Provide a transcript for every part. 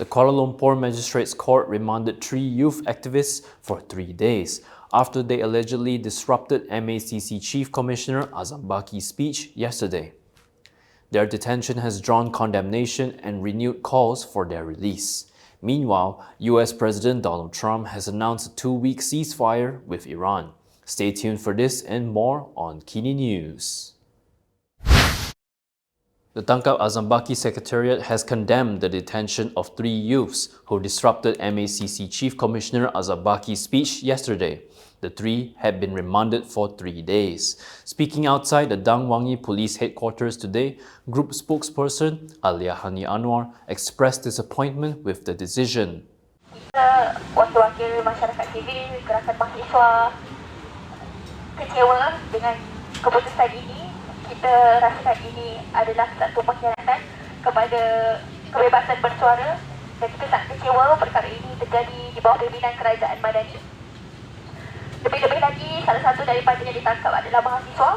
The Kuala Lumpur Magistrates Court remanded 3 youth activists for 3 days after they allegedly disrupted MACC Chief Commissioner Azam Baki's speech yesterday. Their detention has drawn condemnation and renewed calls for their release. Meanwhile, US President Donald Trump has announced a 2-week ceasefire with Iran. Stay tuned for this and more on KiniNews. The Tangkap Azam Baki Secretariat has condemned the detention of 3 youths who disrupted MACC Chief Commissioner Azam Baki's speech yesterday. The 3 had been remanded for 3 days. Speaking outside the Dang Wangi Police Headquarters today, Group spokesperson Alyaah Hani Anuar expressed disappointment with the decision. Kita wakil-wakil masyarakat sivil, gerakan mahasiswa kecewa dengan keputusan ini. Kita rasakan ini adalah satu pengkhianatan kepada kebebasan bersuara dan kita sangat kecewa perkara ini terjadi di bawah pimpinan kerajaan Madani. Lebih-lebih lagi, salah satu daripada yang ditangkap adalah mahasiswa.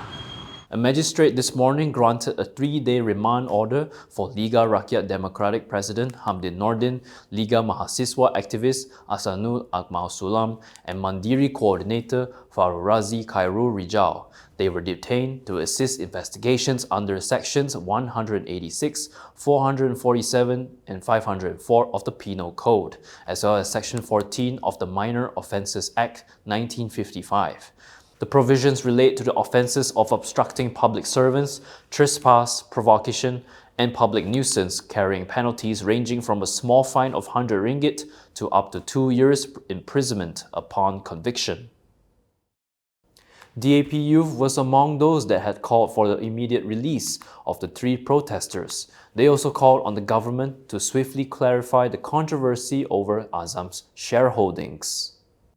A magistrate this morning granted a 3-day remand order for Liga Rakyat Demokratik President Hamdin Nordin, Liga Mahasiswa activist Ahsanul Akmal Sulam, and Mandiri coordinator Fakrurrazzi Khairur Rijal. They were detained to assist investigations under sections 186, 447, and 504 of the Penal Code, as well as section 14 of the Minor Offences Act 1955. The provisions relate to the offences of obstructing public servants, trespass, provocation, and public nuisance, carrying penalties ranging from a small fine of 100 ringgit to up to 2 years imprisonment upon conviction. DAP Youth was among those that had called for the immediate release of the 3 protesters. They also called on the government to swiftly clarify the controversy over Azam's shareholdings.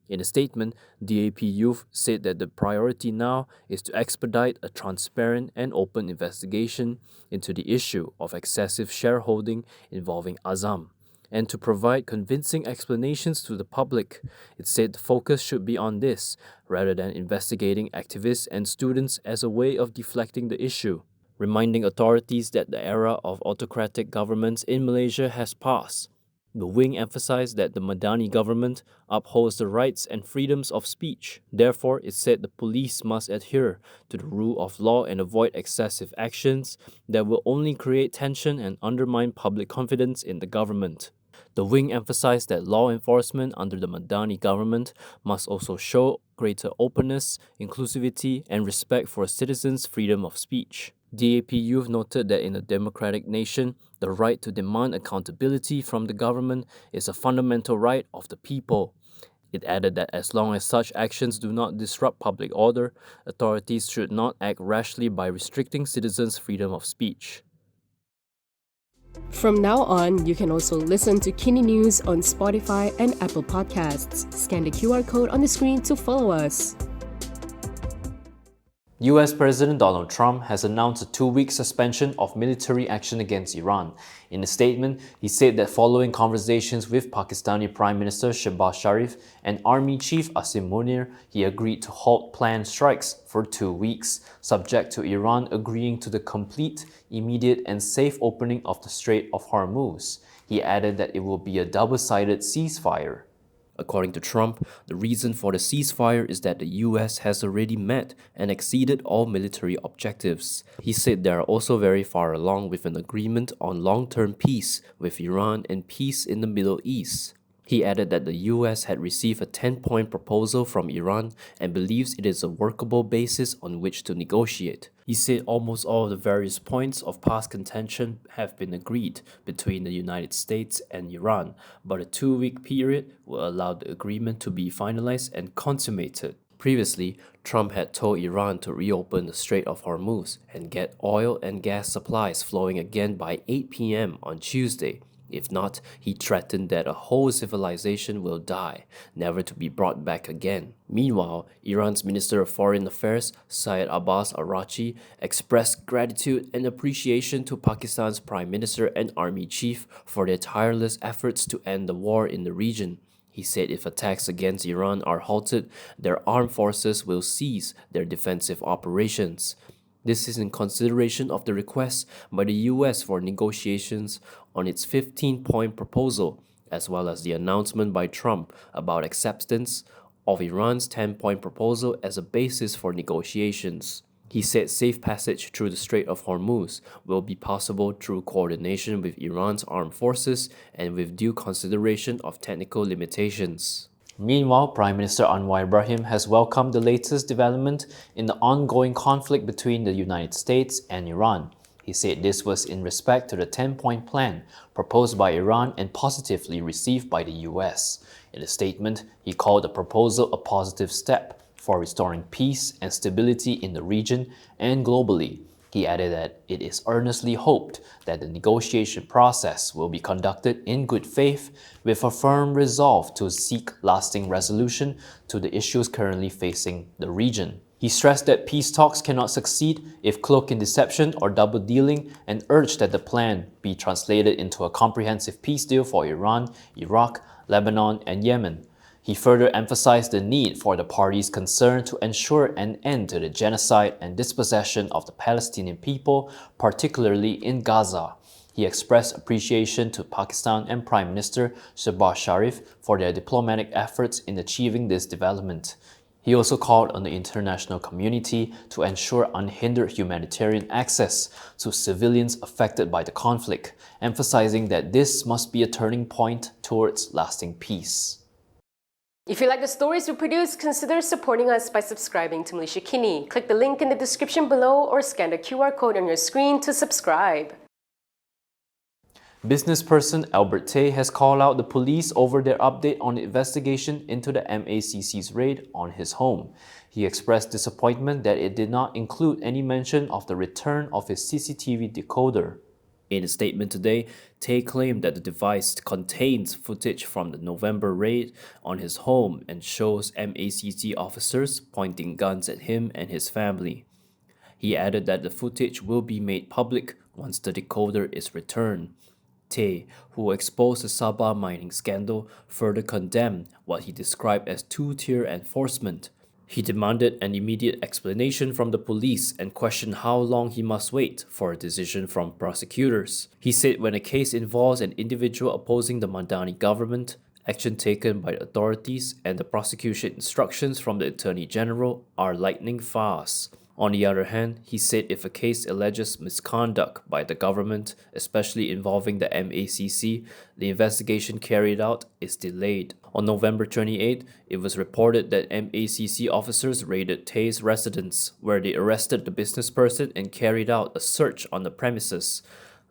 In a statement, DAP Youth said that the priority now is to expedite a transparent and open investigation into the issue of excessive shareholding involving Azam, and to provide convincing explanations to the public. It said the focus should be on this, rather than investigating activists and students as a way of deflecting the issue, reminding authorities that the era of autocratic governments in Malaysia has passed. The wing emphasized that the Madani government upholds the rights and freedoms of speech. Therefore, it said the police must adhere to the rule of law and avoid excessive actions that will only create tension and undermine public confidence in the government. The wing emphasized that law enforcement under the Madani government must also show greater openness, inclusivity, and respect for citizens' freedom of speech. DAP Youth noted that in a democratic nation, the right to demand accountability from the government is a fundamental right of the people. It added that as long as such actions do not disrupt public order, authorities should not act rashly by restricting citizens' freedom of speech. From now on, you can also listen to KiniNews on Spotify and Apple Podcasts. Scan the QR code on the screen to follow us. US President Donald Trump has announced a 2-week suspension of military action against Iran. In a statement, he said that following conversations with Pakistani Prime Minister Shehbaz Sharif and Army Chief Asim Munir, he agreed to halt planned strikes for 2 weeks, subject to Iran agreeing to the complete, immediate, and safe opening of the Strait of Hormuz. He added that it will be a double-sided ceasefire. According to Trump, the reason for the ceasefire is that the US has already met and exceeded all military objectives. He said they are also very far along with an agreement on long-term peace with Iran and peace in the Middle East. He added that the US had received a 10-point proposal from Iran and believes it is a workable basis on which to negotiate. He said almost all of the various points of past contention have been agreed between the United States and Iran, but a 2-week period will allow the agreement to be finalized and consummated. Previously, Trump had told Iran to reopen the Strait of Hormuz and get oil and gas supplies flowing again by 8 p.m. on Tuesday. If not, he threatened that a whole civilization will die, never to be brought back again. Meanwhile, Iran's Minister of Foreign Affairs, Syed Abbas Araghchi, expressed gratitude and appreciation to Pakistan's Prime Minister and Army Chief for their tireless efforts to end the war in the region. He said if attacks against Iran are halted, their armed forces will cease their defensive operations. This is in consideration of the request by the US for negotiations on its 15-point proposal, as well as the announcement by Trump about acceptance of Iran's 10-point proposal as a basis for negotiations. He said safe passage through the Strait of Hormuz will be possible through coordination with Iran's armed forces and with due consideration of technical limitations. Meanwhile, Prime Minister Anwar Ibrahim has welcomed the latest development in the ongoing conflict between the United States and Iran. He said this was in respect to the 10-point plan proposed by Iran and positively received by the US. In a statement, he called the proposal a positive step for restoring peace and stability in the region and globally. He added that it is earnestly hoped that the negotiation process will be conducted in good faith with a firm resolve to seek lasting resolution to the issues currently facing the region. He stressed that peace talks cannot succeed if cloaked in deception or double dealing and urged that the plan be translated into a comprehensive peace deal for Iran, Iraq, Lebanon, and Yemen. He further emphasized the need for the parties concerned to ensure an end to the genocide and dispossession of the Palestinian people, particularly in Gaza. He expressed appreciation to Pakistan and Prime Minister Shehbaz Sharif for their diplomatic efforts in achieving this development. He also called on the international community to ensure unhindered humanitarian access to civilians affected by the conflict, emphasizing that this must be a turning point towards lasting peace. If you like the stories we produce, consider supporting us by subscribing to Malaysia Kini. Click the link in the description below or scan the QR code on your screen to subscribe. Business person Albert Tay has called out the police over their update on the investigation into the MACC's raid on his home. He expressed disappointment that it did not include any mention of the return of his CCTV decoder. In a statement today, Tay claimed that the device contains footage from the November raid on his home and shows MACC officers pointing guns at him and his family. He added that the footage will be made public once the decoder is returned. Tay, who exposed the Sabah mining scandal, further condemned what he described as two-tier enforcement. He demanded an immediate explanation from the police and questioned how long he must wait for a decision from prosecutors. He said when a case involves an individual opposing the Madani government, action taken by the authorities and the prosecution instructions from the Attorney General are lightning fast. On the other hand, he said if a case alleges misconduct by the government, especially involving the MACC, the investigation carried out is delayed. On November 28, it was reported that MACC officers raided Tay's residence, where they arrested the businessperson and carried out a search on the premises.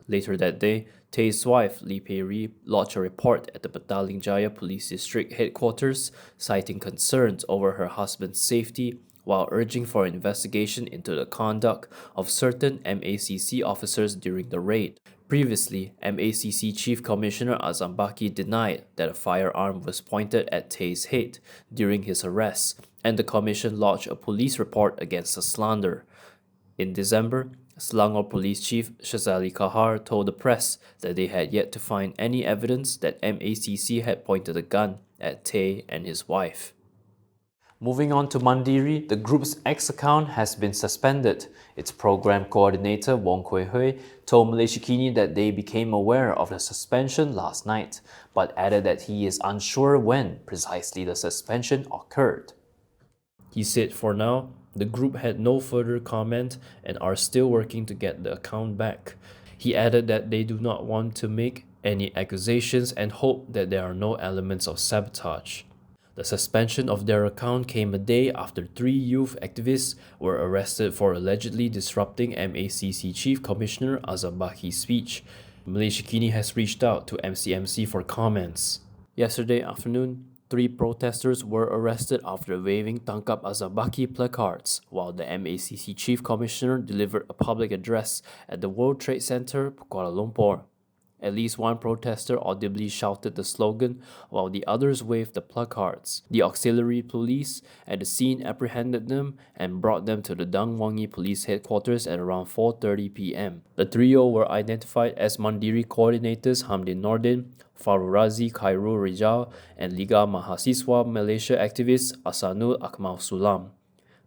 Later that day, Tay's wife, Lee Pei-ri, lodged a report at the Petaling Jaya Police District headquarters, citing concerns over her husband's safety, while urging for an investigation into the conduct of certain MACC officers during the raid. Previously, MACC Chief Commissioner Azam Baki denied that a firearm was pointed at Tay's head during his arrest, and the commission lodged a police report against the slander. In December, Selangor Police Chief Shazali Kahar told the press that they had yet to find any evidence that MACC had pointed a gun at Tay and his wife. Moving on to Mandiri, the group's X account has been suspended. Its program coordinator, Wong Kui Hui, told Malaysia Kini that they became aware of the suspension last night, but added that he is unsure when precisely the suspension occurred. He said for now, the group had no further comment and are still working to get the account back. He added that they do not want to make any accusations and hope that there are no elements of sabotage. The suspension of their account came a day after 3 youth activists were arrested for allegedly disrupting MACC Chief Commissioner Azam Baki's speech. Malaysia Kini has reached out to MCMC for comments. Yesterday afternoon, 3 protesters were arrested after waving Tangkap Azam Baki placards, while the MACC Chief Commissioner delivered a public address at the World Trade Center, Kuala Lumpur. At least one protester audibly shouted the slogan, while the others waved the placards. The auxiliary police at the scene apprehended them and brought them to the Dang Wangi Police Headquarters at around 4:30 p.m. The trio were identified as Mandiri coordinators Hamdin Nordin, Fakrurrazzi Khairur Rijal, and Liga Mahasiswa Malaysia activist Ahsanul Akmal Sulam.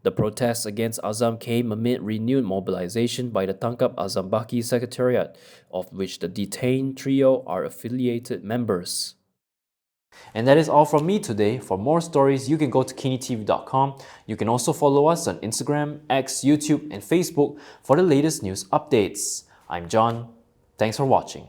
The protests against Azam came amid renewed mobilization by the Tangkap Azam Baki Secretariat, of which the detained trio are affiliated members. And that is all from me today. For more stories, you can go to KiniTv.com. You can also follow us on Instagram, X, YouTube, and Facebook for the latest news updates. I'm John. Thanks for watching.